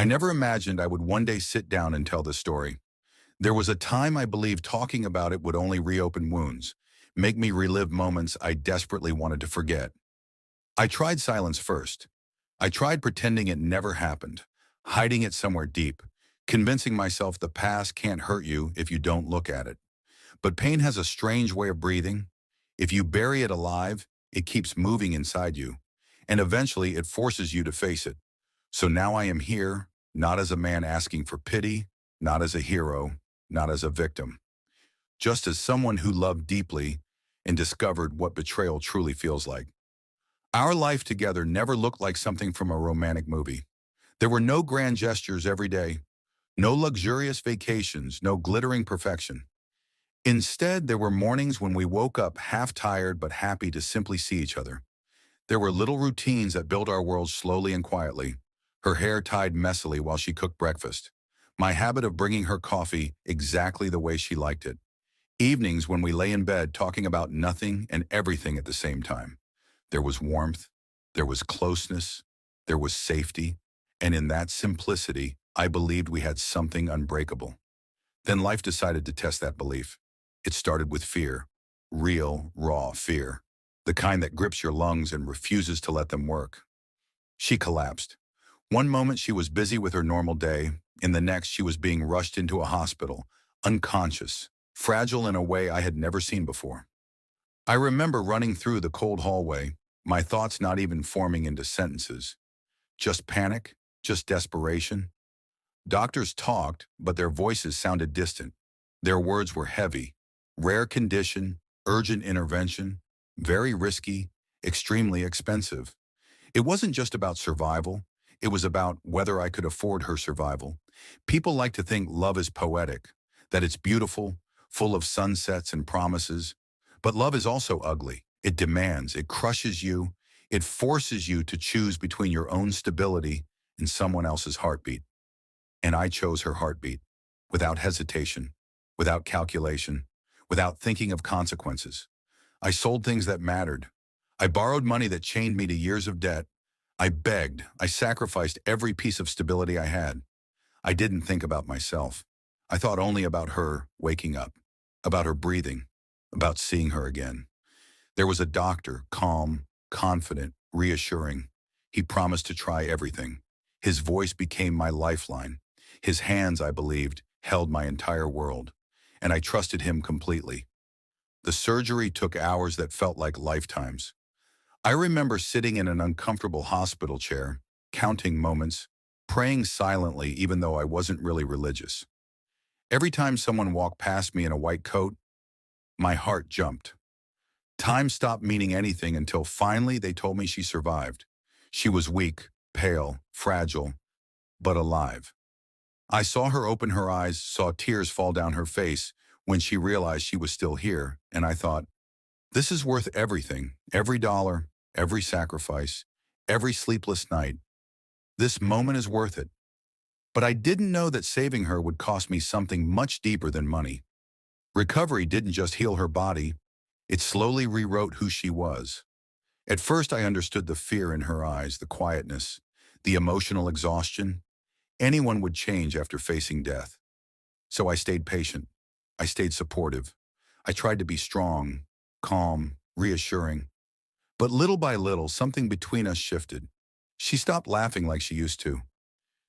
I never imagined I would one day sit down and tell this story. There was a time I believed talking about it would only reopen wounds, make me relive moments I desperately wanted to forget. I tried silence first. I tried pretending it never happened, hiding it somewhere deep, convincing myself the past can't hurt you if you don't look at it. But pain has a strange way of breathing. If you bury it alive, it keeps moving inside you, and eventually it forces you to face it. So now I am here, not as a man asking for pity, not as a hero, not as a victim, just as someone who loved deeply and discovered what betrayal truly feels like. Our life together never looked like something from a romantic movie. There were no grand gestures every day, no luxurious vacations, no glittering perfection. Instead, there were mornings when we woke up half tired but happy to simply see each other. There were little routines that built our world slowly and quietly. Her hair tied messily while she cooked breakfast. My habit of bringing her coffee exactly the way she liked it. Evenings when we lay in bed talking about nothing and everything at the same time. There was warmth, there was closeness, there was safety, and in that simplicity, I believed we had something unbreakable. Then life decided to test that belief. It started with fear, real, raw fear, the kind that grips your lungs and refuses to let them work. She collapsed. One moment she was busy with her normal day, in the next she was being rushed into a hospital, unconscious, fragile in a way I had never seen before. I remember running through the cold hallway, my thoughts not even forming into sentences. Just panic, just desperation. Doctors talked, but their voices sounded distant. Their words were heavy. Rare condition, urgent intervention, very risky, extremely expensive. It wasn't just about survival. It was about whether I could afford her survival. People like to think love is poetic, that it's beautiful, full of sunsets and promises. But love is also ugly. It demands, it crushes you, it forces you to choose between your own stability and someone else's heartbeat. And I chose her heartbeat, without hesitation, without calculation, without thinking of consequences. I sold things that mattered. I borrowed money that chained me to years of debt. I begged. I sacrificed every piece of stability I had. I didn't think about myself. I thought only about her waking up, about her breathing, about seeing her again. There was a doctor, calm, confident, reassuring. He promised to try everything. His voice became my lifeline. His hands, I believed, held my entire world. And I trusted him completely. The surgery took hours that felt like lifetimes. I remember sitting in an uncomfortable hospital chair, counting moments, praying silently even though I wasn't really religious. Every time someone walked past me in a white coat, my heart jumped. Time stopped meaning anything until finally they told me she survived. She was weak, pale, fragile, but alive. I saw her open her eyes, saw tears fall down her face when she realized she was still here, and I thought, this is worth everything, every dollar, every sacrifice, every sleepless night. This moment is worth it. But I didn't know that saving her would cost me something much deeper than money. Recovery didn't just heal her body, it slowly rewrote who she was. At first I understood the fear in her eyes, the quietness, the emotional exhaustion. Anyone would change after facing death. So I stayed patient. I stayed supportive. I tried to be strong, calm, reassuring. But little by little, something between us shifted. She stopped laughing like she used to.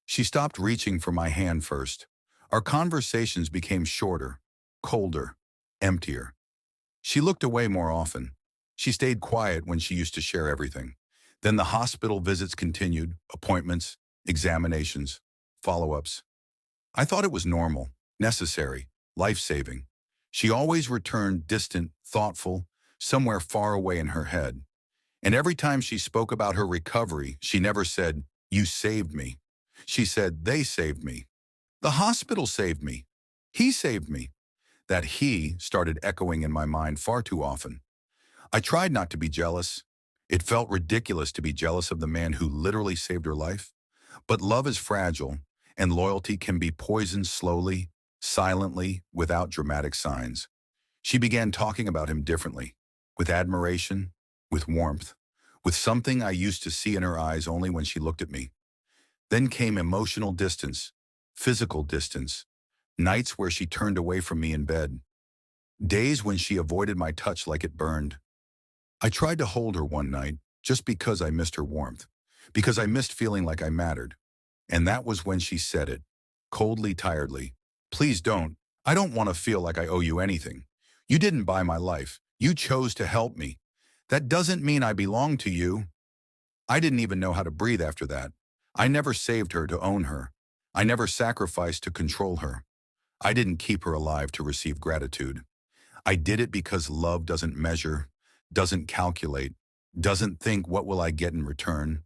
She stopped reaching for my hand first. Our conversations became shorter, colder, emptier. She looked away more often. She stayed quiet when she used to share everything. Then the hospital visits continued, appointments, examinations, follow-ups. I thought it was normal, necessary, life-saving. She always returned distant, thoughtful, somewhere far away in her head. And every time she spoke about her recovery, she never said, "You saved me." She said, "They saved me. The hospital saved me. He saved me." That "he" started echoing in my mind far too often. I tried not to be jealous. It felt ridiculous to be jealous of the man who literally saved her life. But love is fragile, and loyalty can be poisoned slowly, silently, without dramatic signs. She began talking about him differently, with admiration, with warmth, with something I used to see in her eyes only when she looked at me. Then came emotional distance, physical distance, nights where she turned away from me in bed, days when she avoided my touch like it burned. I tried to hold her one night just because I missed her warmth, because I missed feeling like I mattered. And that was when she said it, coldly, tiredly. Please don't. I don't want to feel like I owe you anything. You didn't buy my life. You chose to help me. That doesn't mean I belong to you. I didn't even know how to breathe after that. I never saved her to own her. I never sacrificed to control her. I didn't keep her alive to receive gratitude. I did it because love doesn't measure, doesn't calculate, doesn't think what will I get in return.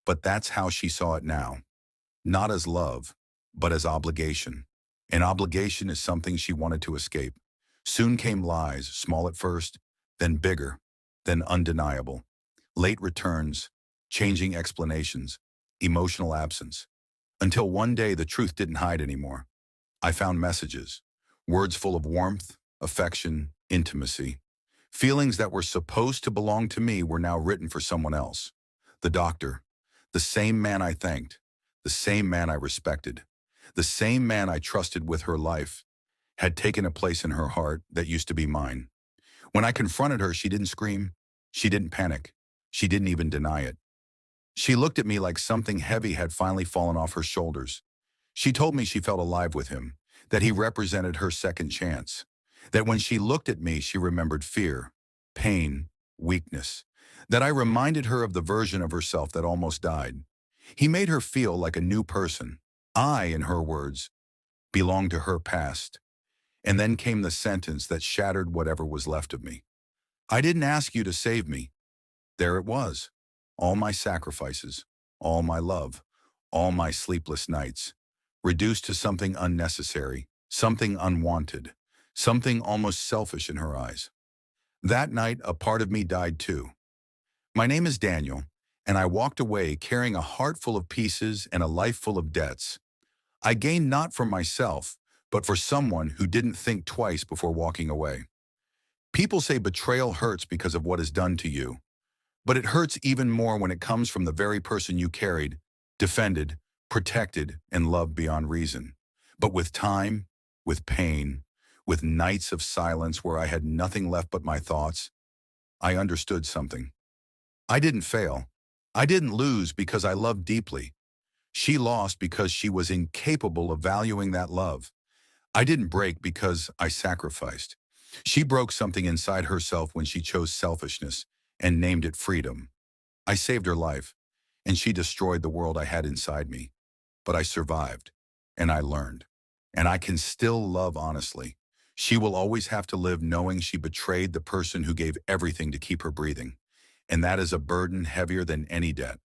But that's how she saw it now. Not as love, but as obligation. And obligation is something she wanted to escape. Soon came lies, small at first, then bigger, then undeniable. Late returns, changing explanations, emotional absence. Until one day the truth didn't hide anymore. I found messages, words full of warmth, affection, intimacy. Feelings that were supposed to belong to me were now written for someone else. The doctor, the same man I thanked, the same man I respected, the same man I trusted with her life, had taken a place in her heart that used to be mine. When I confronted her, she didn't scream. She didn't panic. She didn't even deny it. She looked at me like something heavy had finally fallen off her shoulders. She told me she felt alive with him, that he represented her second chance, that when she looked at me, she remembered fear, pain, weakness, that I reminded her of the version of herself that almost died. He made her feel like a new person. I, in her words, belonged to her past. And then came the sentence that shattered whatever was left of me. I didn't ask you to save me. There it was. All my sacrifices, all my love, all my sleepless nights, reduced to something unnecessary, something unwanted, something almost selfish in her eyes. That night, a part of me died too. My name is Daniel, and I walked away carrying a heart full of pieces and a life full of debts. I gained not for myself, but for someone who didn't think twice before walking away. People say betrayal hurts because of what is done to you, but it hurts even more when it comes from the very person you carried, defended, protected, and loved beyond reason. But with time, with pain, with nights of silence where I had nothing left but my thoughts, I understood something. I didn't fail. I didn't lose because I loved deeply. She lost because she was incapable of valuing that love. I didn't break because I sacrificed. She broke something inside herself when she chose selfishness and named it freedom. I saved her life, and she destroyed the world I had inside me. But I survived, and I learned. And I can still love honestly. She will always have to live knowing she betrayed the person who gave everything to keep her breathing. And that is a burden heavier than any debt.